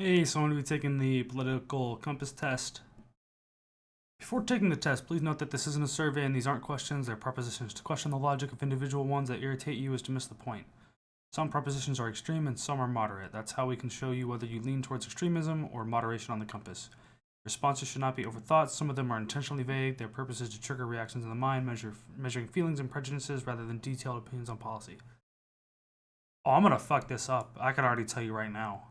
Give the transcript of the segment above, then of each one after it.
Hey, so I'm going to be taking the political compass test. Before taking the test, please note that this isn't a survey and these aren't questions, they're propositions. To question the logic of individual ones that irritate you is to miss the point. Some propositions are extreme and some are moderate. That's how we can show you whether you lean towards extremism or moderation on the compass. Responses should not be overthought. Some of them are intentionally vague. Their purpose is to trigger reactions in the mind, measuring feelings and prejudices rather than detailed opinions on policy. Oh, I'm going to fuck this up. I can already tell you right now.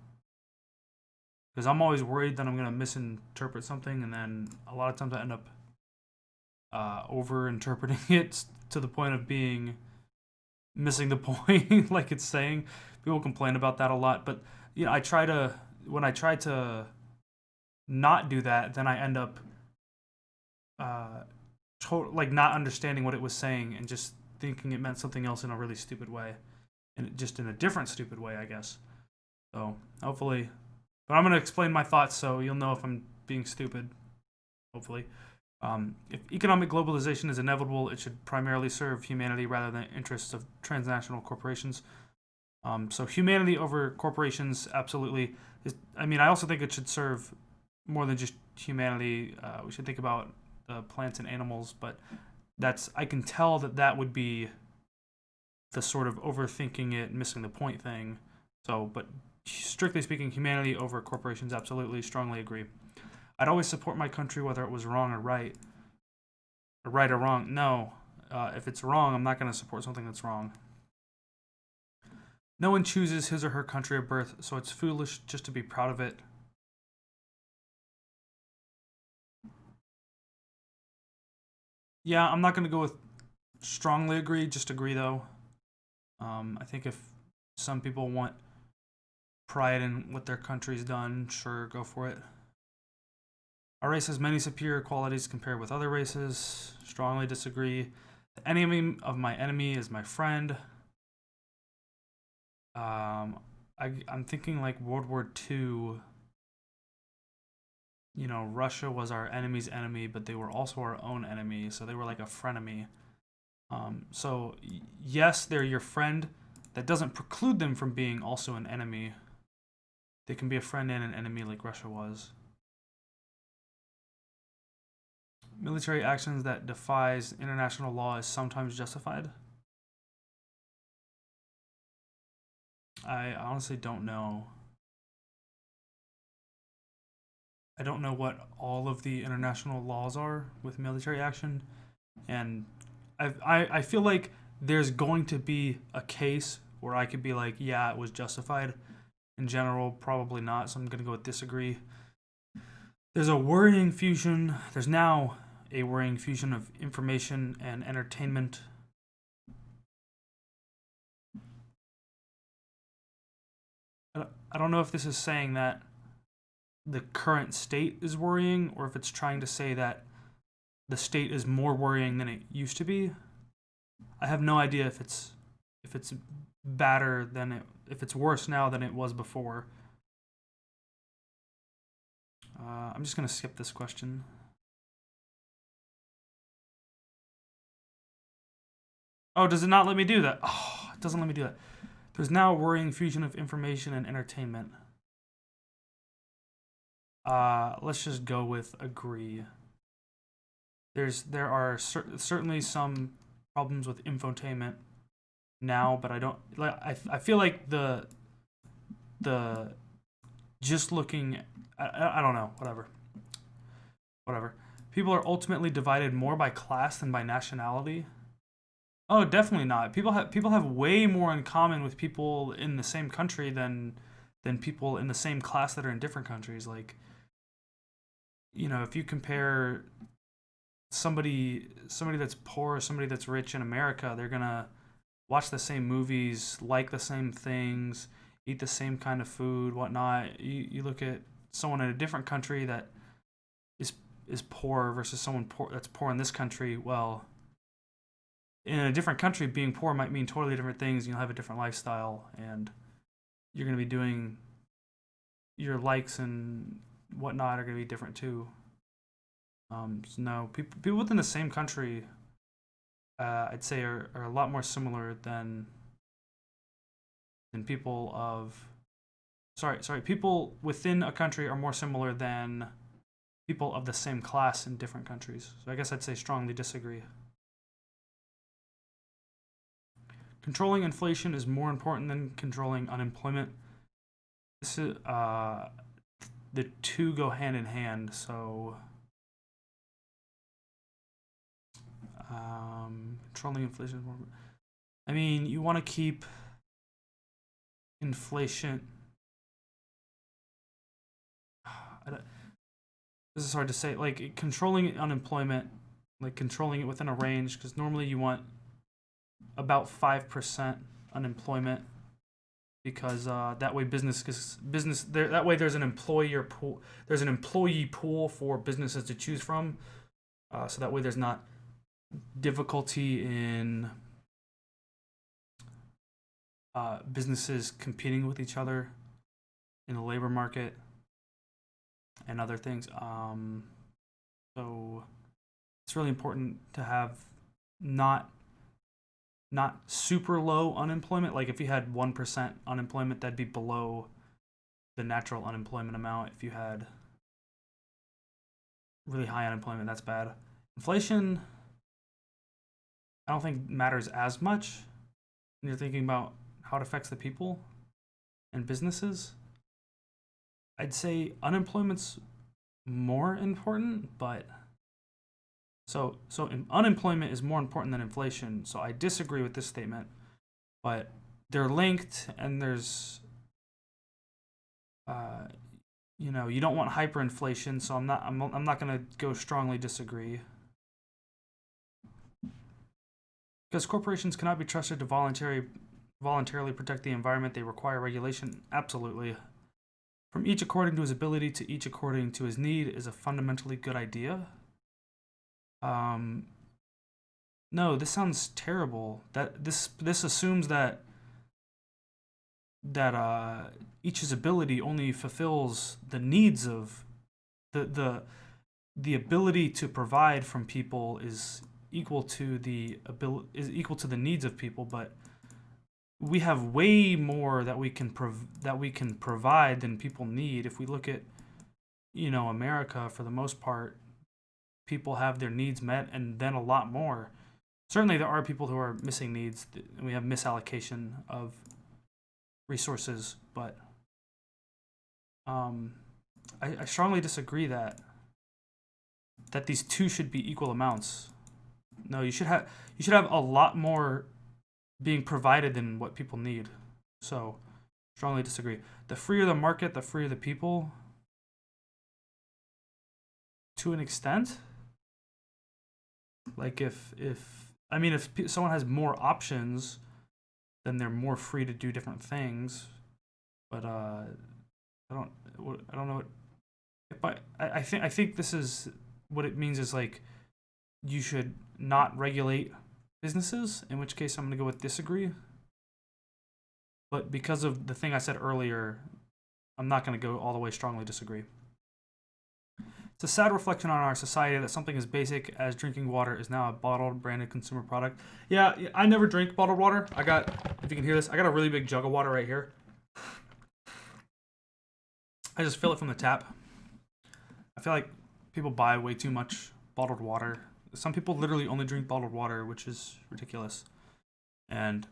Because I'm always worried that I'm going to misinterpret something, and then a lot of times I end up over-interpreting it to the point of being missing the point, like it's saying. People complain about that a lot, but you know, when I try to not do that, then I end up like not understanding what it was saying and just thinking it meant something else in a really stupid way, and just in a different stupid way, I guess. So hopefully. But I'm going to explain my thoughts so you'll know if I'm being stupid, hopefully. If economic globalization is inevitable, it should primarily serve humanity rather than interests of transnational corporations. So humanity over corporations, absolutely. I also think it should serve more than just humanity. We should think about the plants and animals, but I can tell that would be the sort of overthinking it, missing the point thing. So, but strictly speaking, humanity over corporations, absolutely, strongly agree. I'd always support my country whether it was wrong or right. Or right or wrong. No. If it's wrong, I'm not going to support something that's wrong. No one chooses his or her country of birth, so it's foolish just to be proud of it. Yeah, I'm not going to go with strongly agree, just agree though. I think if some people want pride in what their country's done, sure, go for it. Our race has many superior qualities compared with other races. Strongly disagree. The enemy of my enemy is my friend. I'm thinking like World War II. You know, Russia was our enemy's enemy, but they were also our own enemy, so they were like a frenemy. So yes, they're your friend. That doesn't preclude them from being also an enemy. They can be a friend and an enemy like Russia was. Military actions that defies international law is sometimes justified. I honestly don't know. I don't know what all of the international laws are with military action, and I feel like there's going to be a case where I could be like, yeah, it was justified. In general, probably not. So I'm gonna go with disagree. There's a worrying fusion. There's now a worrying fusion of information and entertainment. I don't know if this is saying that the current state is worrying or if it's trying to say that the state is more worrying than it used to be. I have no idea if it's badder than if it's worse now than it was before. I'm just gonna skip this question. Oh, does it not let me do that? Oh, it doesn't let me do that. There's now a worrying fusion of information and entertainment. Let's just go with agree. There are certainly some problems with infotainment now, but I don't like. I feel like the just looking. I don't know. Whatever. People are ultimately divided more by class than by nationality. Oh, definitely not. People have way more in common with people in the same country than people in the same class that are in different countries. Like, you know, if you compare somebody that's poor, somebody that's rich in America, they're gonna watch the same movies, like the same things, eat the same kind of food, whatnot. You look at someone in a different country that is is poor versus someone that's poor in this country. Well, in a different country, being poor might mean totally different things. You'll have a different lifestyle, and you're going to be doing your likes and whatnot are going to be different too. So no, people within the same country, I'd say, are a lot more similar than people of People within a country are more similar than people of the same class in different countries. So I guess I'd say strongly disagree. Controlling inflation is more important than controlling unemployment. This is the two go hand in hand. So controlling inflation is more. I mean, you want to keep inflation. This is hard to say. Like controlling unemployment, like controlling it within a range, because normally you want about 5% unemployment, because that way that way there's an employer pool, there's an employee pool for businesses to choose from, so that way there's not difficulty in businesses competing with each other in the labor market and other things. So it's really important to have not super low unemployment. Like if you had 1% unemployment, that'd be below the natural unemployment amount. If you had really high unemployment, that's bad. Inflation, I don't think matters as much when you're thinking about how it affects the people and businesses. I'd say unemployment's more important, but so unemployment is more important than inflation. So I disagree with this statement, but they're linked, and there's you don't want hyperinflation, so I'm not going to go strongly disagree. Because corporations cannot be trusted to voluntarily protect the environment, they require regulation. Absolutely. From each according to his ability to each according to his need is a fundamentally good idea. No, this sounds terrible. That this assumes that each's ability only fulfills the needs of the ability to provide from people is equal to the needs of people, but we have way more that we can provide than people need. If we look at America, for the most part, people have their needs met and then a lot more. Certainly there are people who are missing needs, and we have misallocation of resources, but I strongly disagree that these two should be equal amounts. No, you should have a lot more being provided than what people need. So strongly disagree. The freer the market, the freer the people, to an extent. Like if someone has more options, then they're more free to do different things. But I don't know. I think this is what it means is like you should not regulate businesses, in which case I'm going to go with disagree. But because of the thing I said earlier, I'm not going to go all the way strongly disagree. It's a sad reflection on our society that something as basic as drinking water is now a bottled, branded consumer product. Yeah, I never drink bottled water. If you can hear this, I got a really big jug of water right here. I just fill it from the tap. I feel like people buy way too much bottled water. Some people literally only drink bottled water, which is ridiculous. And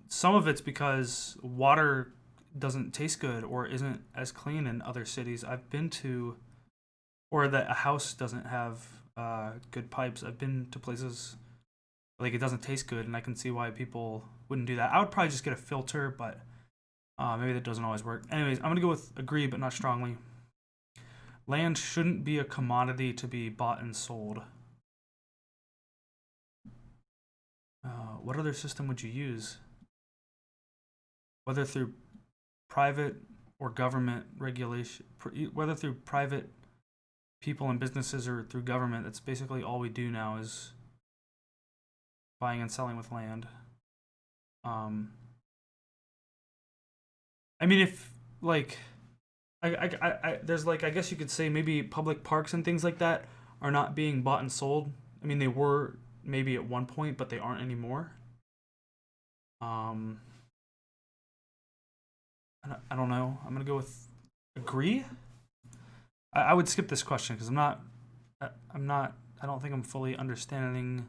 some of it's because water doesn't taste good or isn't as clean in other cities I've been to, or that a house doesn't have good pipes. I've been to places like it doesn't taste good, and I can see why people wouldn't do that. I would probably just get a filter, but maybe that doesn't always work. Anyways, I'm gonna go with agree, but not strongly. Land shouldn't be a commodity to be bought and sold. What other system would you use? Whether through private or government regulation, whether through private people and businesses or through government, that's basically all we do now is buying and selling with land. I mean, if like there's like, I guess you could say maybe public parks and things like that are not being bought and sold. I mean, they were maybe at one point, but they aren't anymore. I don't know. I'm gonna go with agree. I would skip this question because I'm not. I don't think I'm fully understanding.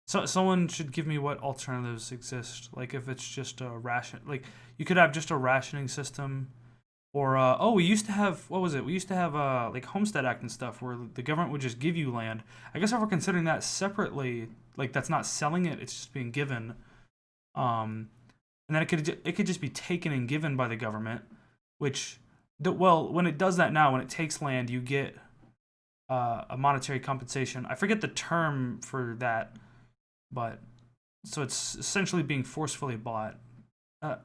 So someone should give me what alternatives exist. Like if it's just a ration, like you could have just a rationing system, or oh, we used to have what was it? We used to have like Homestead Act and stuff where the government would just give you land. I guess if we're considering that separately, like that's not selling it; it's just being given. And then it could just be taken and given by the government, which well, when it does that now, when it takes land, you get a monetary compensation. I forget the term for that, but so it's essentially being forcefully bought. I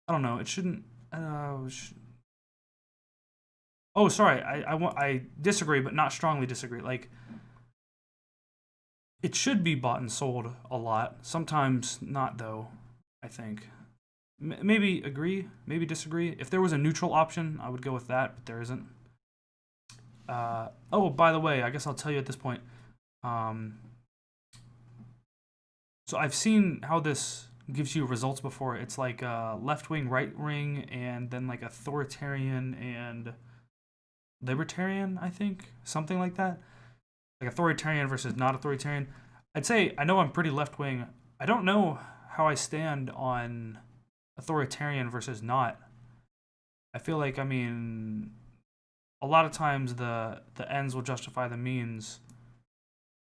don't know. It shouldn't. Oh, sorry. I disagree, but not strongly disagree. Like it should be bought and sold a lot. Sometimes not, though. I think. Maybe agree. Maybe disagree. If there was a neutral option, I would go with that, but there isn't. Oh, by the way, I guess I'll tell you at this point. So I've seen how this gives you results before. It's like left wing, right wing, and then like authoritarian and libertarian, I think. Something like that. Like authoritarian versus not authoritarian. I'd say I know I'm pretty left wing. I don't know how I stand on authoritarian versus not. I feel like, I mean, a lot of times the ends will justify the means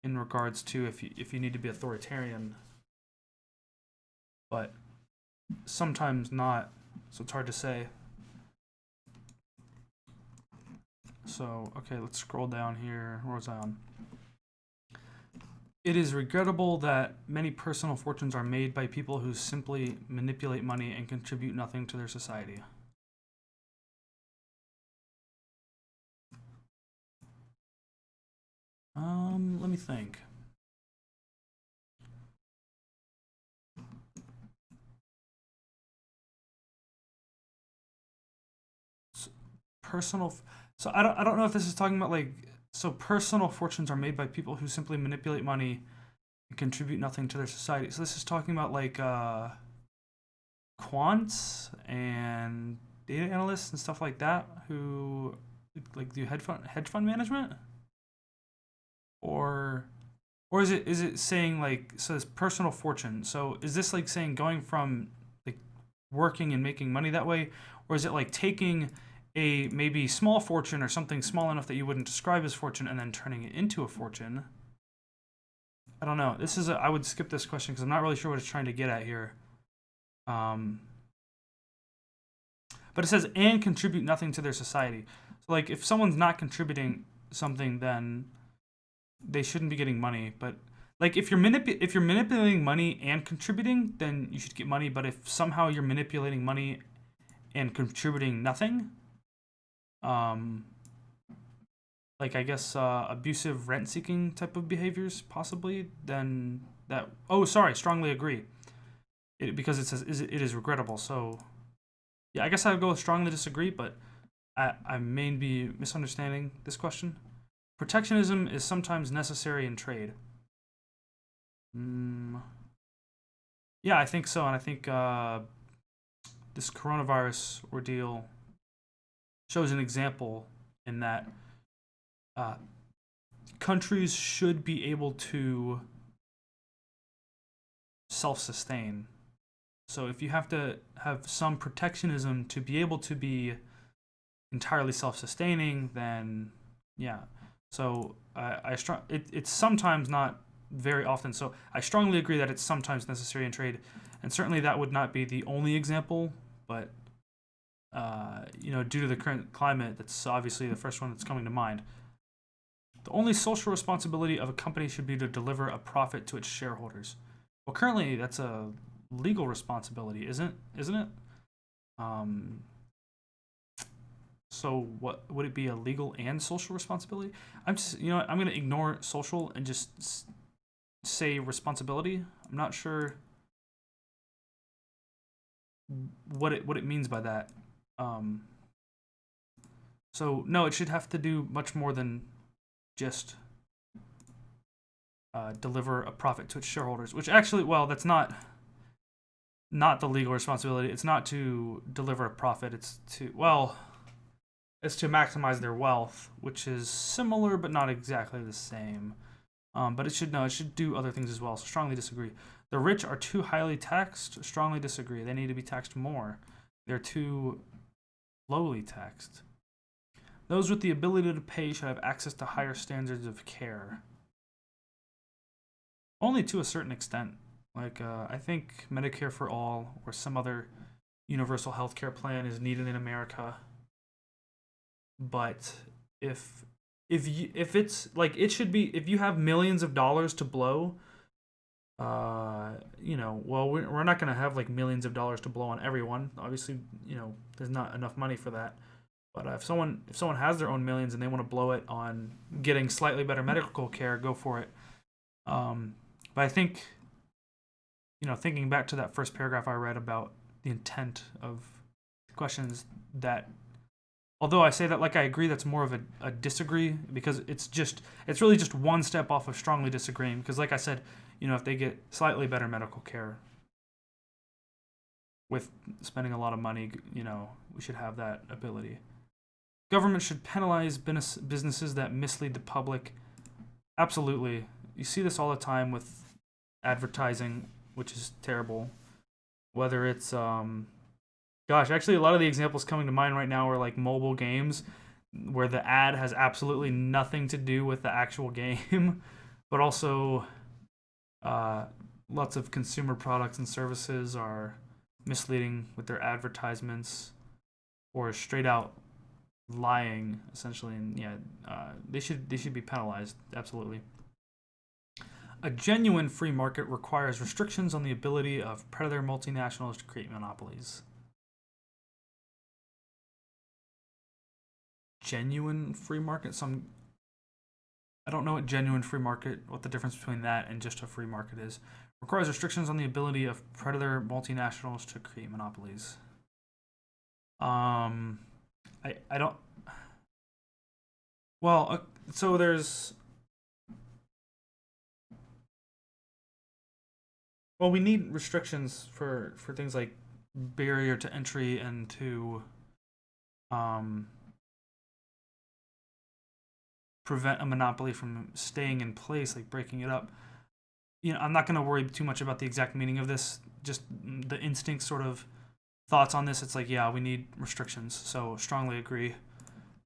in regards to if you need to be authoritarian, but sometimes not. So it's hard to say. So okay, let's scroll down here. Where was I on? It is regrettable that many personal fortunes are made by people who simply manipulate money and contribute nothing to their society. Let me think. Personal. So I don't know if this is talking about like so personal fortunes are made by people who simply manipulate money and contribute nothing to their society. So this is talking about like quants and data analysts and stuff like that who like do hedge fund management, or is it saying like so it's personal fortune? So is this like saying going from like working and making money that way, or is it like taking a maybe small fortune or something small enough that you wouldn't describe as fortune and then turning it into a fortune? I don't know. I would skip this question because I'm not really sure what it's trying to get at here. But it says and contribute nothing to their society. So like if someone's not contributing something, then they shouldn't be getting money. But like if you're manipulating money and contributing, then you should get money. But if somehow you're manipulating money and contributing nothing, like I guess abusive rent seeking type of behaviors possibly, then that strongly agree. Because it says it is regrettable. So yeah, I guess I would go with strongly disagree, but I may be misunderstanding this question. Protectionism is sometimes necessary in trade. Yeah, I think so, and I think this coronavirus ordeal shows an example in that countries should be able to self-sustain. So if you have to have some protectionism to be able to be entirely self-sustaining, then yeah. So it's sometimes, not very often. So I strongly agree that it's sometimes necessary in trade, and certainly that would not be the only example, but due to the current climate, that's obviously the first one that's coming to mind. The only social responsibility of a company should be to deliver a profit to its shareholders. Well, currently that's a legal responsibility, isn't it? So what would it be, a legal and social responsibility? I'm going to ignore social and just say responsibility. I'm not sure what it means by that. So no, it should have to do much more than just deliver a profit to its shareholders, which actually, well, that's not not the legal responsibility. It's not to deliver a profit. It's to, well, it's to maximize their wealth, which is similar but not exactly the same. But it should do other things as well. So strongly disagree. The rich are too highly taxed. Strongly disagree. They need to be taxed more. They're too lowly taxed. Those with the ability to pay should have access to higher standards of care. Only to a certain extent. Like, I think Medicare for all or some other universal healthcare plan is needed in America. But if it's like, it should be, if you have millions of dollars to blow, well, we're not going to have like millions of dollars to blow on everyone. Obviously, there's not enough money for that. But if someone has their own millions and they want to blow it on getting slightly better medical care, go for it. But I think, thinking back to that first paragraph I read about the intent of questions, that although I say that like I agree, that's more of a disagree, because it's really just one step off of strongly disagreeing. Because like I said, if they get slightly better medical care with spending a lot of money, we should have that ability. Government should penalize businesses that mislead the public. Absolutely. You see this all the time with advertising, which is terrible. Whether it's, actually a lot of the examples coming to mind right now are like mobile games, where the ad has absolutely nothing to do with the actual game, but also lots of consumer products and services are misleading with their advertisements, or straight out lying, essentially. And they should be penalized. Absolutely. A genuine free market requires restrictions on the ability of predator multinationals to create monopolies. Genuine free market? I don't know what genuine free market, what the difference between that and just a free market is. Requires restrictions on the ability of predator multinationals to create monopolies. I don't. Well, so there's. Well, we need restrictions for things like barrier to entry and to prevent a monopoly from staying in place, like breaking it up. I'm not going to worry too much about the exact meaning of this. Just the instinct sort of thoughts on this. It's like, yeah, we need restrictions. So strongly agree.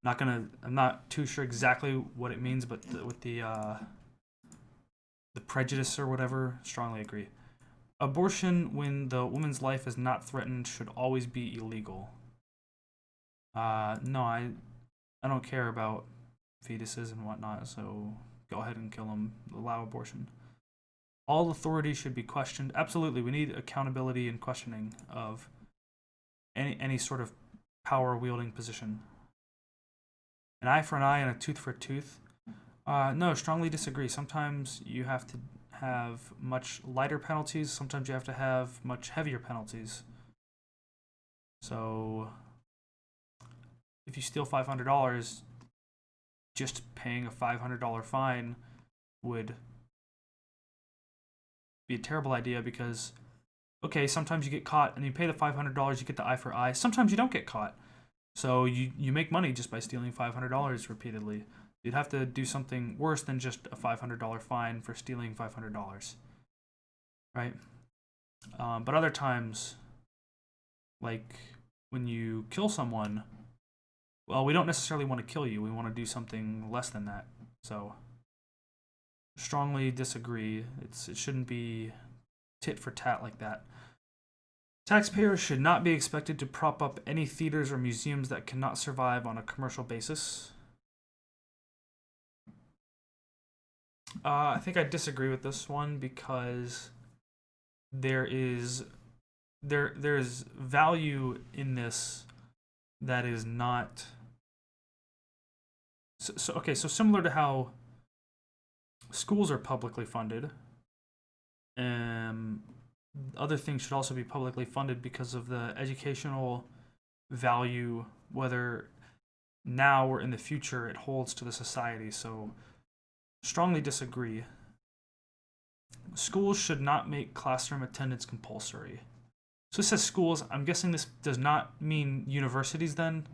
I'm not too sure exactly what it means, but with the prejudice or whatever, strongly agree. Abortion, when the woman's life is not threatened, should always be illegal. No, I don't care about fetuses and whatnot, so go ahead and kill them. Allow abortion. All authority should be questioned. Absolutely, we need accountability and questioning of any sort of power wielding position. An eye for an eye and a tooth for a tooth. No, strongly disagree. Sometimes you have to have much lighter penalties. Sometimes you have to have much heavier penalties. So if you steal $500, just paying a $500 fine would be a terrible idea, because, okay, sometimes you get caught and you pay the $500, you get the eye for eye. Sometimes you don't get caught. So you make money just by stealing $500 repeatedly. You'd have to do something worse than just a $500 fine for stealing $500, right? But other times, like when you kill someone, well, we don't necessarily want to kill you. We want to do something less than that. So strongly disagree. It shouldn't be tit for tat like that. Taxpayers should not be expected to prop up any theaters or museums that cannot survive on a commercial basis. I think I disagree with this one, because there's value in this that is not. So similar to how schools are publicly funded, other things should also be publicly funded because of the educational value, whether now or in the future, it holds to the society. So strongly disagree. Schools should not make classroom attendance compulsory. So it says schools. I'm guessing this does not mean universities then,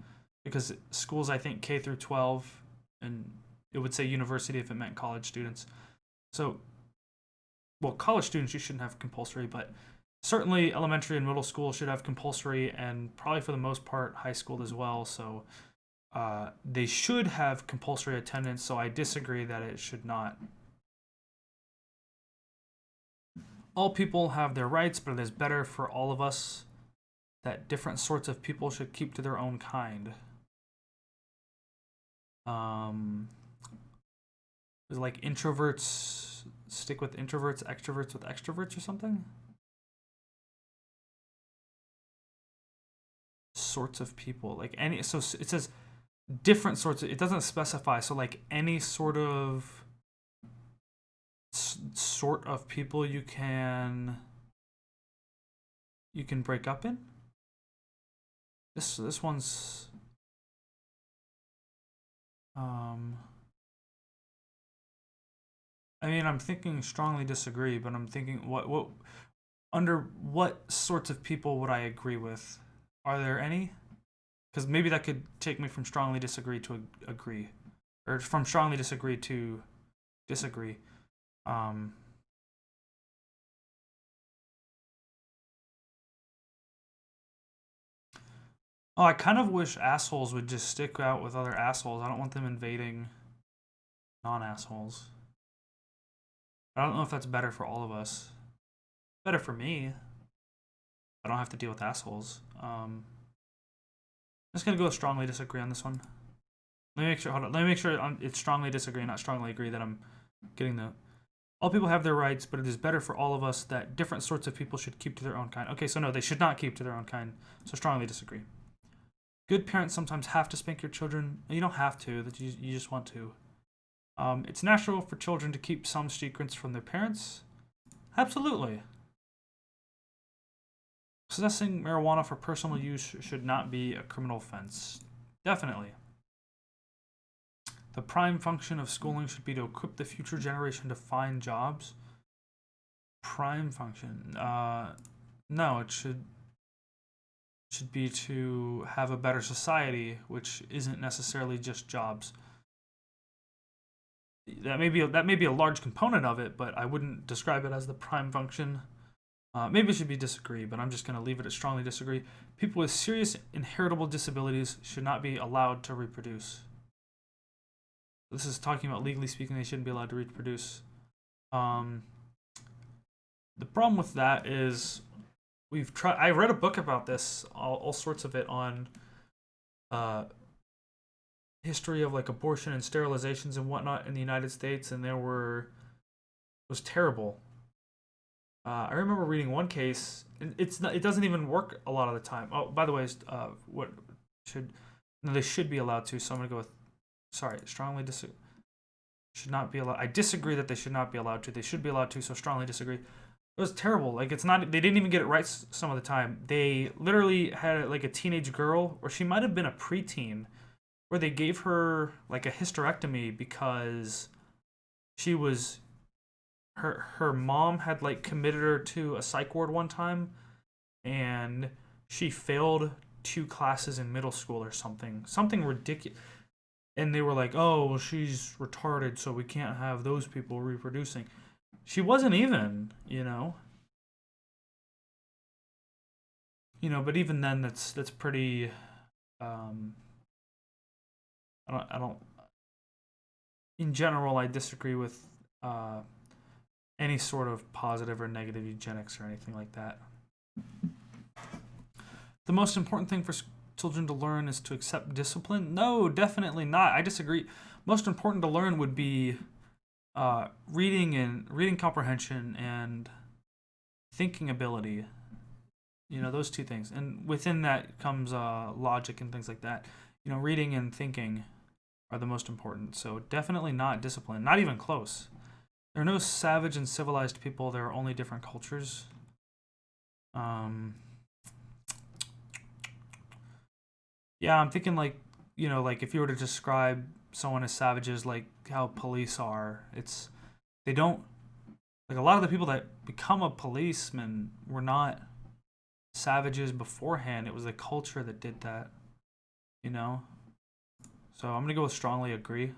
because schools, I think K through 12, and it would say university if it meant college students. So, well, college students you shouldn't have compulsory, but certainly elementary and middle school should have compulsory, and probably for the most part high school as well. So they should have compulsory attendance. So I disagree that it should not. All people have their rights, but it is better for all of us that different sorts of people should keep to their own kind. Is like introverts stick with introverts, extroverts with extroverts, or something? Sorts of people, like any. So it says different sorts. It doesn't specify. So like any sort of people you can break up in. This one's I mean, I'm thinking strongly disagree, but I'm thinking what under what sorts of people would I agree with? Are there any? Because maybe that could take me from strongly disagree to agree, or from strongly disagree to disagree. Oh, I kind of wish assholes would just stick out with other assholes. I don't want them invading non-assholes. I don't know if that's better for all of us. Better for me. I don't have to deal with assholes. I'm just gonna go strongly disagree on this one. Let me make sure. Hold on. Let me make sure it's strongly disagree, not strongly agree that I'm getting the. All people have their rights, but it is better for all of us that different sorts of people should keep to their own kind. Okay, so no, they should not keep to their own kind. So strongly disagree. Good parents sometimes have to spank your children. You don't have to. That you just want to. It's natural for children to keep some secrets from their parents. Absolutely. Possessing marijuana for personal use should not be a criminal offense. Definitely. The prime function of schooling should be to equip the future generation to find jobs. Prime function. No, it should be to have a better society, which isn't necessarily just jobs. That may be a large component of it, but I wouldn't describe it as the prime function. Maybe it should be disagree, but I'm just going to leave it at strongly disagree. People with serious inheritable disabilities should not be allowed to reproduce. This is talking about legally speaking, they shouldn't be allowed to reproduce. The problem with that is I read a book about this, all sorts of it on history of like abortion and sterilizations and whatnot in the United States, and it was terrible. I remember reading one case. It doesn't even work a lot of the time. Oh, by the way, they should be allowed to. So I'm gonna go with strongly disagree. Should not be allowed. I disagree that they should not be allowed to. They should be allowed to. So strongly disagree. It was terrible. Like it's not. They didn't even get it right some of the time. They literally had like a teenage girl, or she might have been a preteen, where they gave her like a hysterectomy because she was. Her mom had like committed her to a psych ward one time, and she failed 2 classes in middle school or something ridiculous. And they were like, "Oh, well, she's retarded, so we can't have those people reproducing." She wasn't even, But even then, that's pretty. I don't. In general, I disagree with any sort of positive or negative eugenics or anything like that. The most important thing for children to learn is to accept discipline? No, definitely not. I disagree. Most important to learn would be reading comprehension and thinking ability. Those 2 things. And within that comes logic and things like that. Reading and thinking are the most important. So definitely not discipline. Not even close. There are no savage and civilized people. There are only different cultures. Yeah, I'm thinking like if you were to describe someone as savages, like how police are, they don't, like a lot of the people that become a policeman were not savages beforehand. It was the culture that did that, you know? So I'm going to go with strongly agree.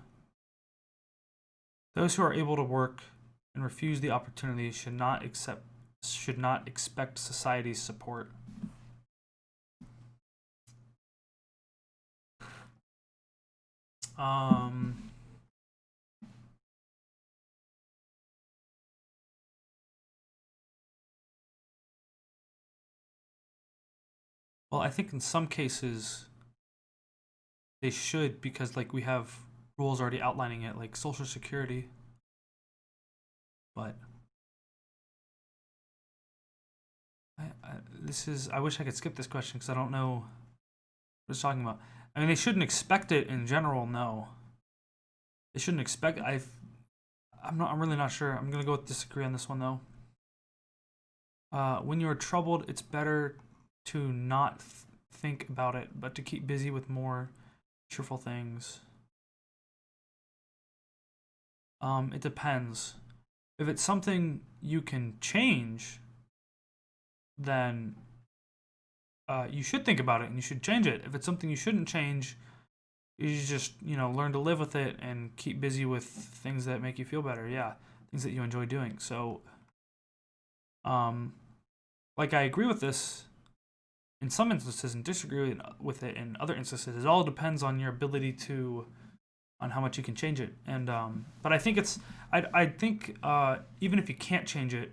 Those who are able to work and refuse the opportunity should not expect society's support. Well, I think in some cases they should, because like we have rules already outlining it, like Social Security. But I wish I could skip this question because I don't know what it's talking about. I mean, they shouldn't expect it in general. No, they shouldn't expect. I'm really not sure. I'm gonna go with disagree on this one though. When you are troubled, it's better to not think about it, but to keep busy with more cheerful things. It depends. If it's something you can change, then you should think about it and you should change it. If it's something you shouldn't change, you just, learn to live with it and keep busy with things that make you feel better. Yeah, things that you enjoy doing. So, like I agree with this in some instances and disagree with it in other instances. It all depends on your ability on how much you can change it. And but I think I think even if you can't change it,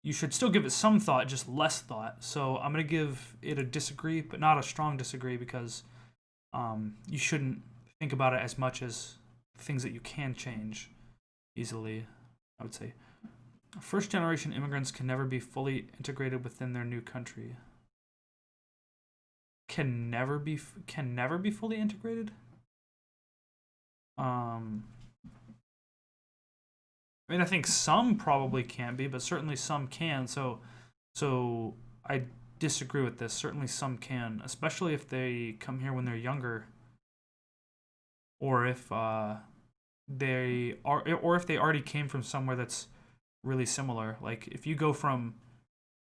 you should still give it some thought, just less thought. So I'm gonna give it a disagree, but not a strong disagree, because you shouldn't think about it as much as things that you can change easily, I would say. First generation immigrants can never be fully integrated within their new country. Can never be fully integrated? I mean, I think some probably can be, but certainly some can. So I disagree with this. Certainly some can, especially if they come here when they're younger, or if they already came from somewhere that's really similar. Like if you go from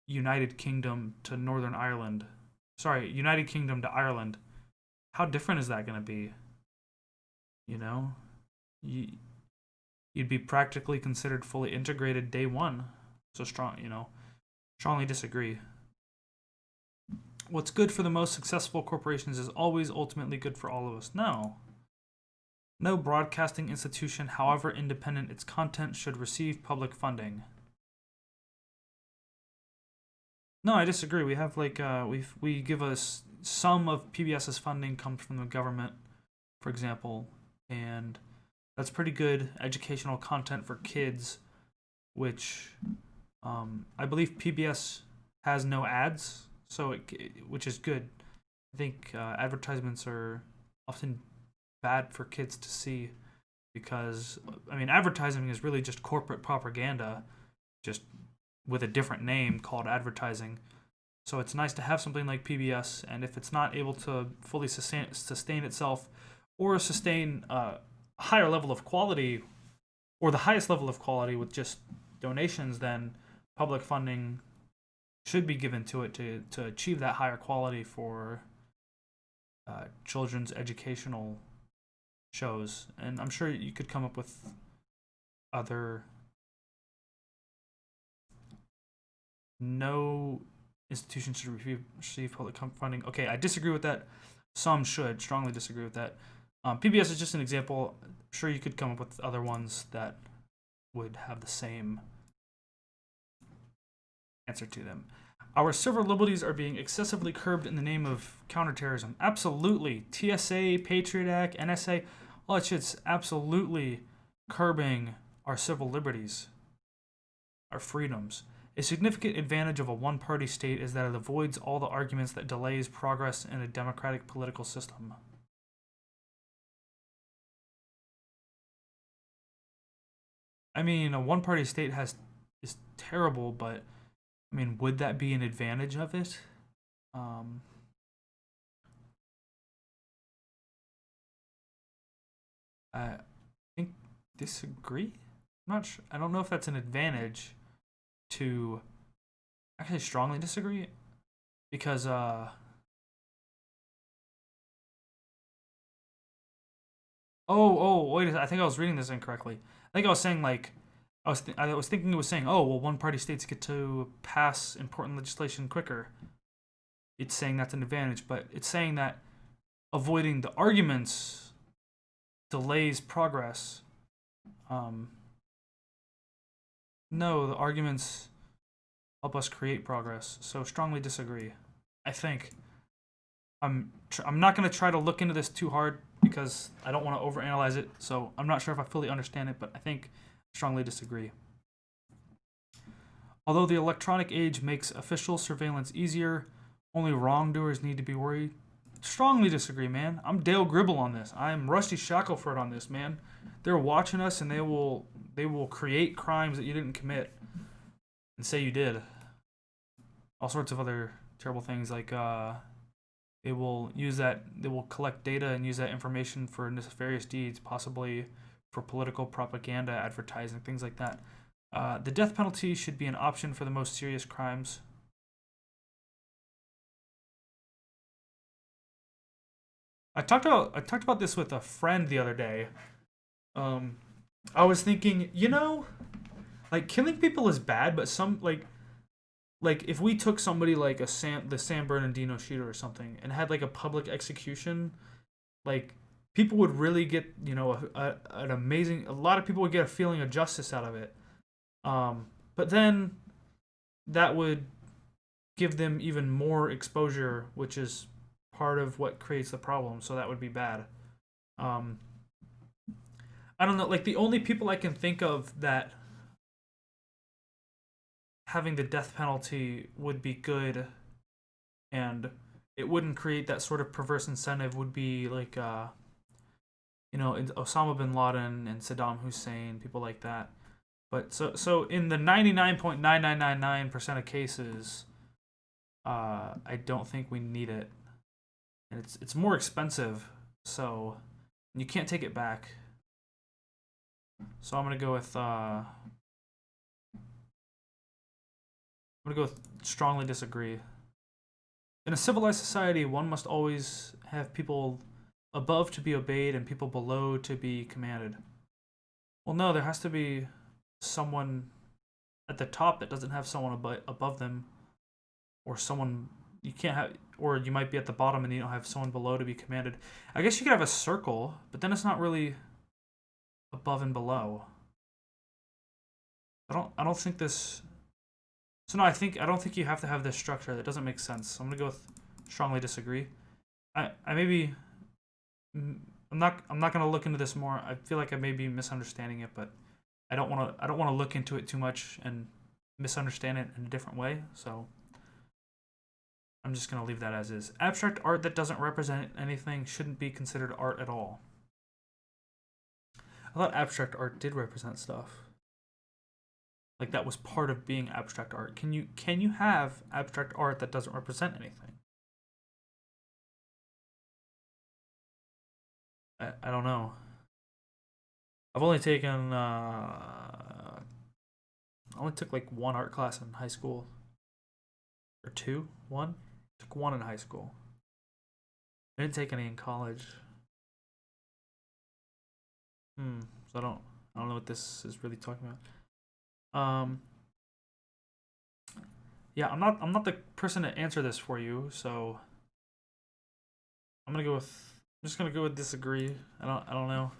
United Kingdom to Northern Ireland, United Kingdom to Ireland, how different is that going to be? You'd be practically considered fully integrated day one. So strongly disagree. What's good for the most successful corporations is always ultimately good for all of us. No broadcasting institution, however independent its content, should receive public funding. No, I disagree. We have we give us some of PBS's funding comes from the government, for example, and that's pretty good educational content for kids, which I believe PBS has no ads, which is good. I think advertisements are often bad for kids to see, because advertising is really just corporate propaganda, just with a different name called advertising. So it's nice to have something like PBS, and if it's not able to fully sustain itself or sustain a higher level of quality, or the highest level of quality with just donations, then public funding should be given to it to achieve that higher quality for children's educational shows. And I'm sure you could come up with other. No institution should receive public funding. Okay, I disagree with that. Some should. Strongly disagree with that. PBS is just an example. I'm sure you could come up with other ones that would have the same answer to them. Our civil liberties are being excessively curbed in the name of counterterrorism. Absolutely. TSA, Patriot Act, NSA, all that shit's absolutely curbing our civil liberties, our freedoms. A significant advantage of a one-party state is that it avoids all the arguments that delays progress in a democratic political system. I mean, a one-party state is terrible, but would that be an advantage of it? I think disagree. I'm not sure. I don't know if that's an advantage to. Actually, strongly disagree, because wait, I think I was reading this incorrectly. I think I was saying like I was thinking it was saying, oh well, one party states get to pass important legislation quicker. It's saying that's an advantage, but it's saying that avoiding the arguments delays progress. Um, no, the arguments help us create progress. So strongly disagree. I think I'm not going to try to look into this too hard because I don't want to overanalyze it. So I'm not sure if I fully understand it, but I think strongly disagree. Although the electronic age makes official surveillance easier, only wrongdoers need to be worried. Strongly disagree, man. I'm Dale Gribble on this. I'm Rusty Shackelford on this, man. They're watching us and they will create crimes that you didn't commit and say you did. All sorts of other terrible things like they will collect data and use that information for nefarious deeds, possibly for political propaganda, advertising, things like that. The death penalty should be an option for the most serious crimes. I talked about this with a friend the other day. I was thinking, like killing people is bad, but some like if we took somebody like the San Bernardino shooter or something and had like a public execution, like people would really get a lot of people would get a feeling of justice out of it. But then that would give them even more exposure, which is part of what creates the problem. So that would be bad. I don't know. Like the only people I can think of that having the death penalty would be good and it wouldn't create that sort of perverse incentive would be like Osama bin Laden and Saddam Hussein, people like that. But so in the 99.9999% of cases, I don't think we need it. And it's more expensive, so you can't take it back. So I'm gonna go with strongly disagree. In a civilized society, one must always have people above to be obeyed and people below to be commanded. Well, no, there has to be someone at the top that doesn't have someone above them, or someone you can't have, or you might be at the bottom and you don't have someone below to be commanded. I guess you could have a circle, but then it's not really above and below. I don't think this. So no, I don't think you have to have this structure. That doesn't make sense. So I'm gonna go with strongly disagree. I maybe I'm not gonna look into this more. I feel like I may be misunderstanding it, but I don't want to look into it too much and misunderstand it in a different way. So I'm just gonna leave that as is. Abstract art that doesn't represent anything shouldn't be considered art at all. I thought abstract art did represent stuff. Like that was part of being abstract art. Can you have abstract art that doesn't represent anything? I don't know. I've only taken I only took like one art class in high school. Or two? One? Took one in high school. I didn't take any in college. So I don't know what this is really talking about. Yeah, I'm not the person to answer this for you, so I'm just gonna go with disagree. I don't know.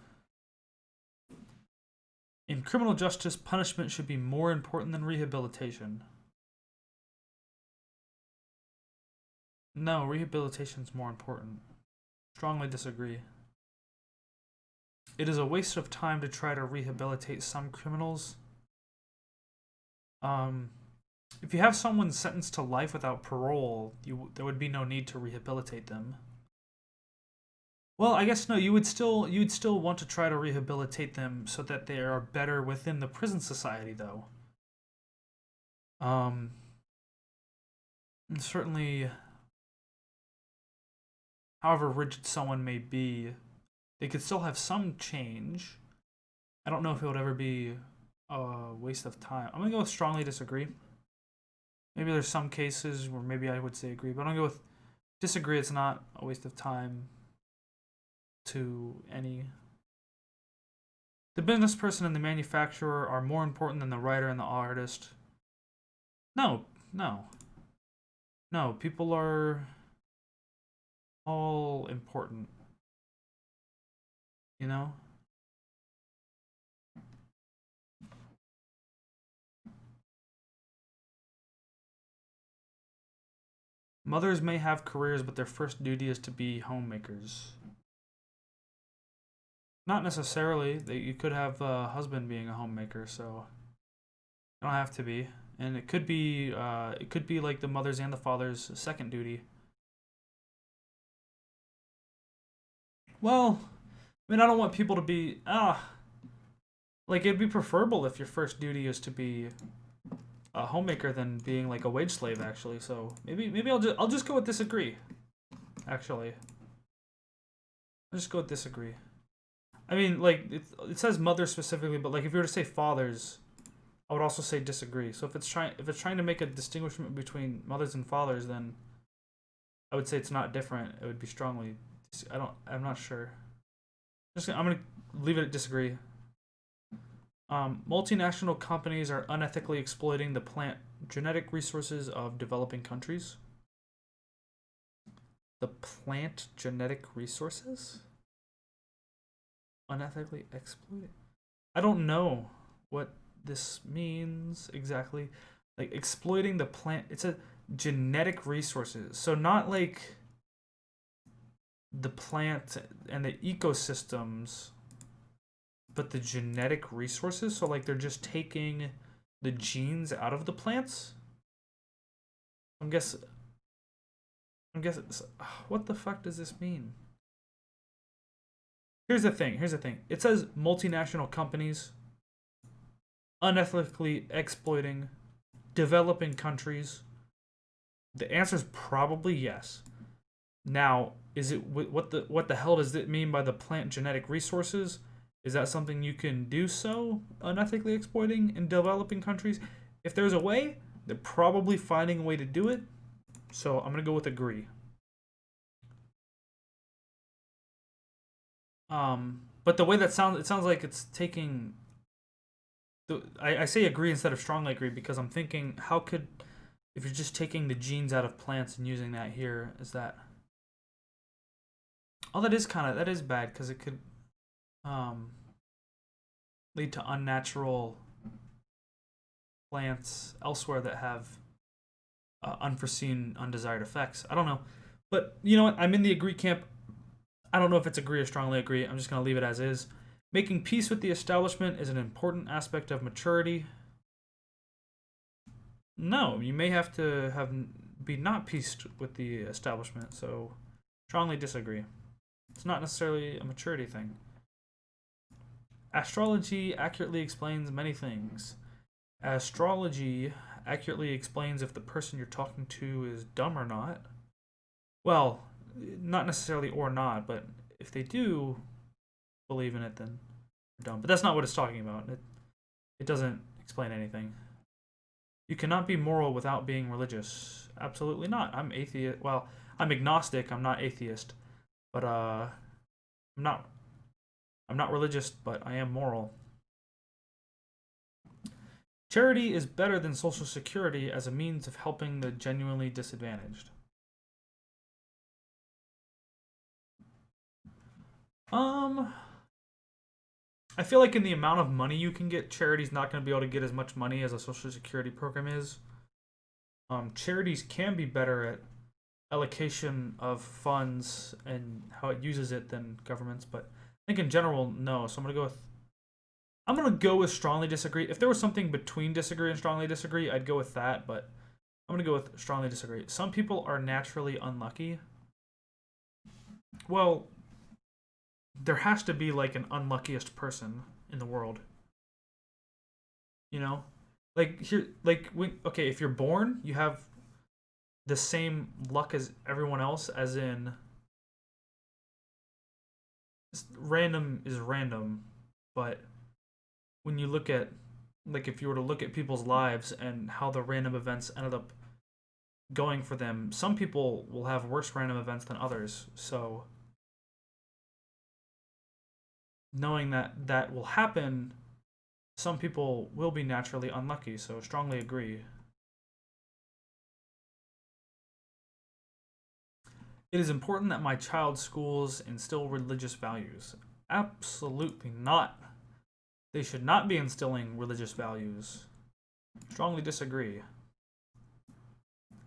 In criminal justice, punishment should be more important than rehabilitation. No, rehabilitation's more important. Strongly disagree. It is a waste of time to try to rehabilitate some criminals. If you have someone sentenced to life without parole, there would be no need to rehabilitate them. Well, I guess no. You'd still want to try to rehabilitate them so that they are better within the prison society, though. Certainly, however rigid someone may be, they could still have some change. I don't know if it would ever be a waste of time. I'm gonna go with strongly disagree. Maybe there's some cases where maybe I would say agree, but I'm gonna go with disagree. It's not a waste of time to any. The business person and the manufacturer are more important than the writer and the artist. No, no, no. People are all important, you know? Mothers may have careers, but their first duty is to be homemakers. Not necessarily. You could have a husband being a homemaker, so you don't have to be. And it could be like the mother's and the father's second duty. Well, I mean, I don't want people to be like it'd be preferable if your first duty is to be a homemaker than being like a wage slave, actually. So maybe I'll just go with disagree. Actually, I'll just go with disagree. I mean, like it says mother specifically, but like if you were to say fathers, I would also say disagree. So if it's trying to make a distinguishment between mothers and fathers, then I would say it's not different. It would be strongly. I'm not sure. I'm gonna leave it at disagree. Multinational companies are unethically exploiting the plant genetic resources of developing countries. The plant genetic resources? Unethically exploited? I don't know what this means exactly. Like exploiting the plant, it's a genetic resources. So not like the plant and the ecosystems, but the genetic resources. So like they're just taking the genes out of the plants. I'm guessing. What the fuck does this mean? Here's the thing. It says multinational companies unethically exploiting developing countries. The answer is probably yes. Now, is it what the hell does it mean by the plant genetic resources? Is that something you can do so unethically exploiting in developing countries? If there's a way, they're probably finding a way to do it. So I'm gonna go with agree. But the way that sounds, it sounds like it's taking. I say agree instead of strongly agree because I'm thinking, how could, if you're just taking the genes out of plants and using that here, is that? Oh, that is bad because it could lead to unnatural plants elsewhere that have unforeseen, undesired effects. I don't know, but you know what? I'm in the agree camp. I don't know if it's agree or strongly agree. I'm just gonna leave it as is. Making peace with the establishment is an important aspect of maturity. No, you may have to be not peaced with the establishment. So, strongly disagree. It's not necessarily a maturity thing. Astrology accurately explains many things. Astrology accurately explains if the person you're talking to is dumb or not. Well, not necessarily or not, but if they do believe in it, then they're dumb. But that's not what it's talking about. It doesn't explain anything. You cannot be moral without being religious. Absolutely not. I'm atheist. Well, I'm agnostic. I'm not atheist. But I'm not religious, but I am moral. Charity is better than Social Security as a means of helping the genuinely disadvantaged. I feel like in the amount of money you can get, charity's not going to be able to get as much money as a Social Security program is. Charities can be better at allocation of funds and how it uses it than governments, but I think in general, no. So I'm gonna go with strongly disagree. If there was something between disagree and strongly disagree, I'd go with that, but I'm gonna go with strongly disagree. Some people are naturally unlucky. Well, there has to be like an unluckiest person in the world. You know? Like here okay, if you're born, you have the same luck as everyone else, as in random is random, but when you look at, like, if you were to look at people's lives and how the random events ended up going for them. Some people will have worse random events than others, so knowing that that will happen, some people will be naturally unlucky, so strongly agree. It is important that my child's schools instill religious values. Absolutely not. They should not be instilling religious values. Strongly disagree.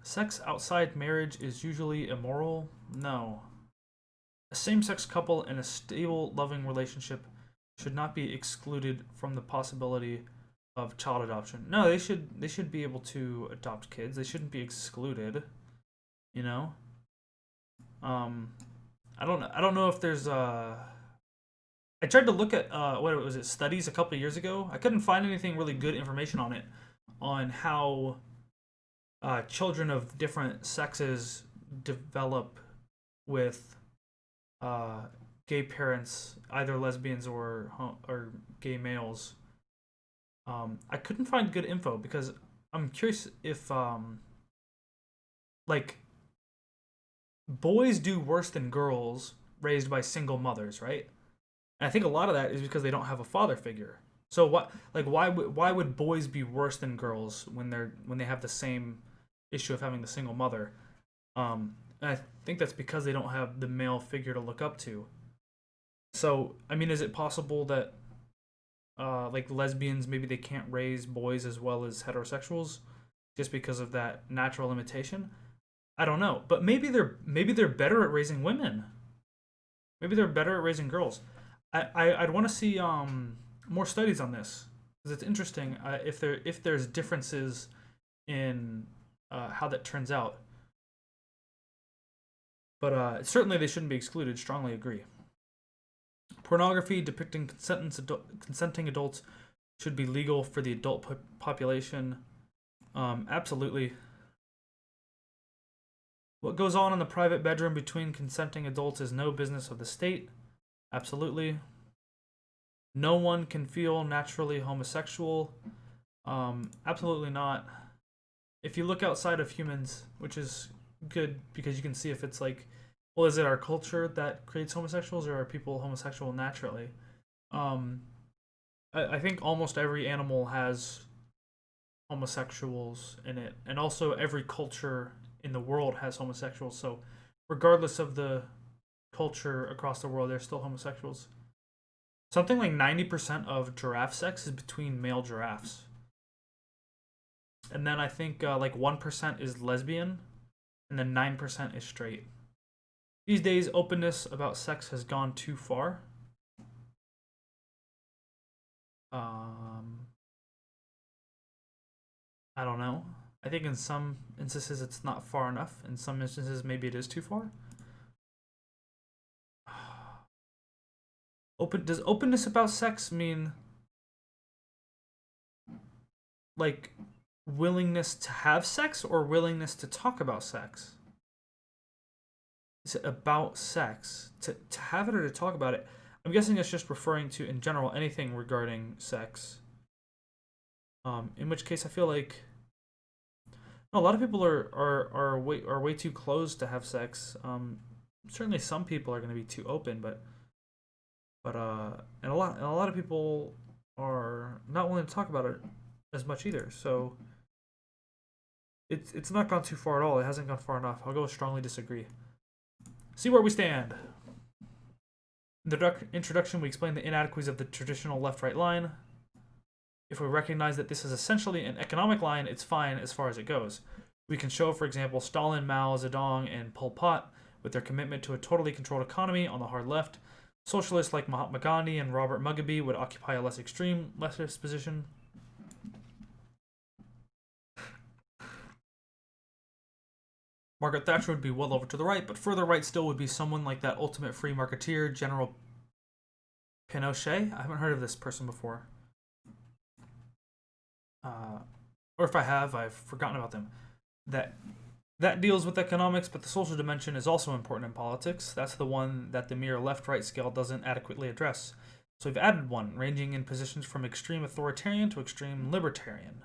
Sex outside marriage is usually immoral? No. A same-sex couple in a stable, loving relationship should not be excluded from the possibility of child adoption. No, they should be able to adopt kids. They shouldn't be excluded. You know? I don't know if there's I tried to look at what was it, studies a couple of years ago. I couldn't find anything really good information on it, on how children of different sexes develop with gay parents, either lesbians or gay males. I couldn't find good info because I'm curious if like boys do worse than girls raised by single mothers, right? And I think a lot of that is because they don't have a father figure. So what, like, why would boys be worse than girls when they have the same issue of having the single mother? And I think that's because they don't have the male figure to look up to. So I mean, is it possible that like lesbians, maybe they can't raise boys as well as heterosexuals just because of that natural limitation? I don't know, but maybe they're better at raising women. Maybe they're better at raising girls. I'd want to see more studies on this because it's interesting if there's differences in how that turns out. But certainly they shouldn't be excluded. Strongly agree. Pornography depicting consenting adults should be legal for the adult population. Absolutely. What goes on in the private bedroom between consenting adults is no business of the state. Absolutely. No one can feel naturally homosexual. Absolutely not. If you look outside of humans, which is good because you can see if it's like, well, is it our culture that creates homosexuals, or are people homosexual naturally? Um, I think almost every animal has homosexuals in it, and also every culture in the world has homosexuals. So, regardless of the culture across the world, there's still homosexuals. Something like 90% of giraffe sex is between male giraffes. And then I think like 1% is lesbian, and then 9% is straight. These days, openness about sex has gone too far. Um, I don't know. I think in some instances it's not far enough. In some instances, maybe it is too far. Does openness about sex mean like willingness to have sex or willingness to talk about sex? Is it about sex? To have it or to talk about it? I'm guessing it's just referring to, in general, anything regarding sex. In which case, I feel like a lot of people are way too closed to have sex. Certainly, some people are going to be too open, but and a lot of people are not willing to talk about it as much either. So it's not gone too far at all. It hasn't gone far enough. I'll go with strongly disagree. See where we stand. In the introduction, we explained the inadequacies of the traditional left-right line. If we recognize that this is essentially an economic line, it's fine as far as it goes. We can show, for example, Stalin, Mao Zedong, and Pol Pot with their commitment to a totally controlled economy on the hard left. Socialists like Mahatma Gandhi and Robert Mugabe would occupy a less extreme leftist position. Margaret Thatcher would be well over to the right, but further right still would be someone like that ultimate free marketeer, General Pinochet. I haven't heard of this person before. Or if I have, I've forgotten about them. That deals with economics, but the social dimension is also important in politics. That's the one that the mere left-right scale doesn't adequately address. So we've added one, ranging in positions from extreme authoritarian to extreme libertarian.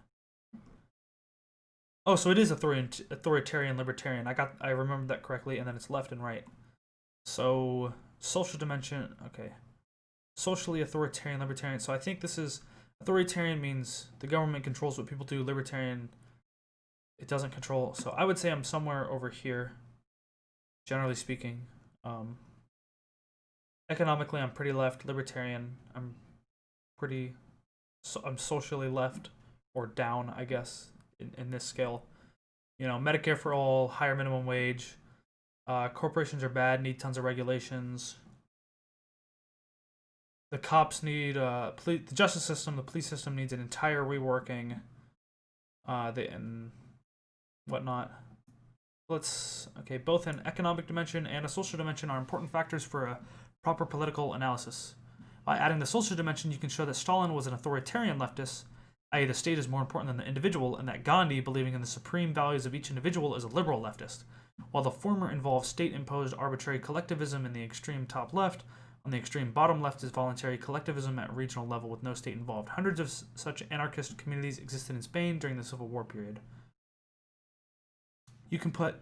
Oh, so it is authoritarian libertarian. I remembered that correctly, and then it's left and right. So social dimension. Okay, socially authoritarian libertarian. So I think this is authoritarian means the government controls what people do. Libertarian, it doesn't control. So I would say I'm somewhere over here, generally speaking. Economically, I'm pretty left. Libertarian, I'm pretty. I'm socially left or down, I guess, in this scale. You know, Medicare for all, higher minimum wage. Corporations are bad, need tons of regulations. The cops need the justice system, the police system needs an entire reworking. And whatnot. Okay, both an economic dimension and a social dimension are important factors for a proper political analysis. By adding the social dimension, you can show that Stalin was an authoritarian leftist, i.e. the state is more important than the individual, and that Gandhi, believing in the supreme values of each individual, is a liberal leftist. While the former involves state-imposed arbitrary collectivism in the extreme top left, on the extreme bottom left is voluntary collectivism at regional level with no state involved. Hundreds of such anarchist communities existed in Spain during the Civil War period. You can put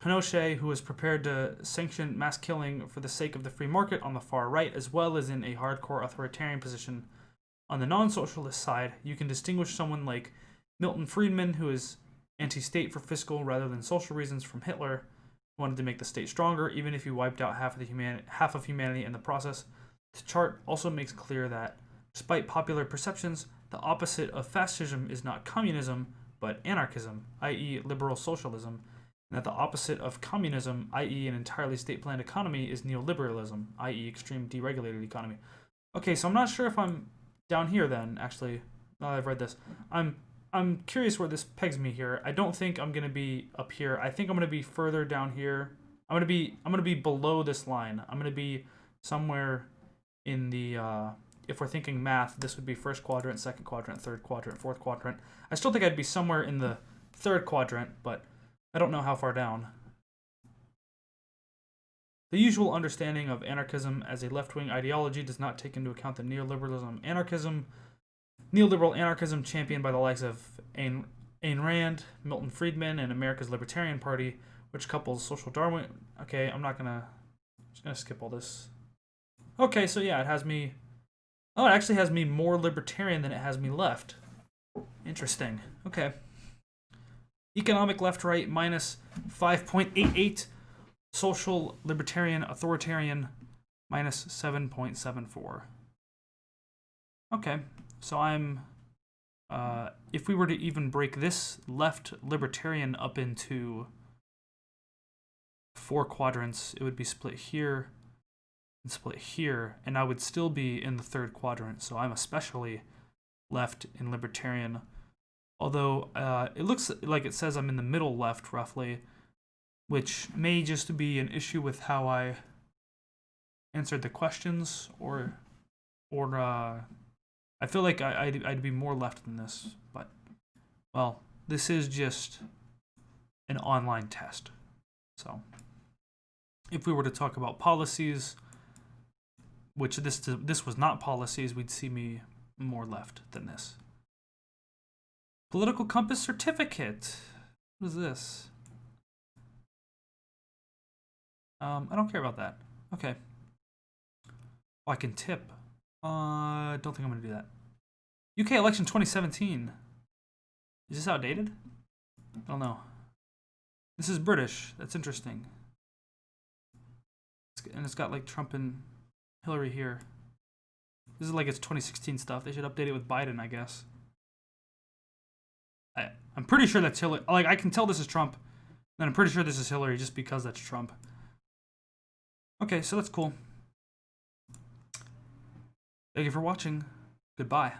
Pinochet, who was prepared to sanction mass killing for the sake of the free market, on the far right, as well as in a hardcore authoritarian position. On the non-socialist side, you can distinguish someone like Milton Friedman, who is anti-state for fiscal rather than social reasons, from Hitler, who wanted to make the state stronger, even if he wiped out half of humanity in the process. The chart also makes clear that, despite popular perceptions, the opposite of fascism is not communism, but anarchism, i.e. liberal socialism, and that the opposite of communism, i.e. an entirely state-planned economy, is neoliberalism, i.e. extreme deregulated economy. Okay, so I'm not sure if I'm down here then, actually, now that I've read this. I'm curious where this pegs me here. I don't think I'm gonna be up here. I think I'm gonna be further down here. I'm gonna be below this line. I'm gonna be somewhere in the if we're thinking math, this would be first quadrant, second quadrant, third quadrant, fourth quadrant. I still think I'd be somewhere in the third quadrant, but I don't know how far down. The usual understanding of anarchism as a left-wing ideology does not take into account the neoliberal anarchism championed by the likes of Ayn Rand, Milton Friedman, and America's Libertarian Party, which couples social Darwin. Okay, I'm just gonna skip all this. Okay, so yeah, it has me. Oh, it actually has me more libertarian than it has me left. Interesting. Okay. Economic left-right minus 5.88. Social libertarian authoritarian minus 7.74. Okay, so I'm if we were to even break this left libertarian up into 4 quadrants, it would be split here and split here, and I would still be in the third quadrant, so I'm especially left in libertarian. Although it looks like it says I'm in the middle left, roughly, which may just be an issue with how I answered the questions, or I feel like I'd be more left than this, but, well, this is just an online test. So, if we were to talk about policies, which this was not policies, we'd see me more left than this. Political compass certificate. What is this? I don't care about that. Okay. Oh, I can tip. Don't think I'm gonna do that. UK election 2017. Is this outdated? I don't know. This is British. That's interesting. And it's got like Trump and Hillary here. This is like it's 2016 stuff. They should update it with Biden, I guess. I'm pretty sure that's Hillary. Like, I can tell this is Trump. And I'm pretty sure this is Hillary just because that's Trump. Okay, so that's cool. Thank you for watching. Goodbye.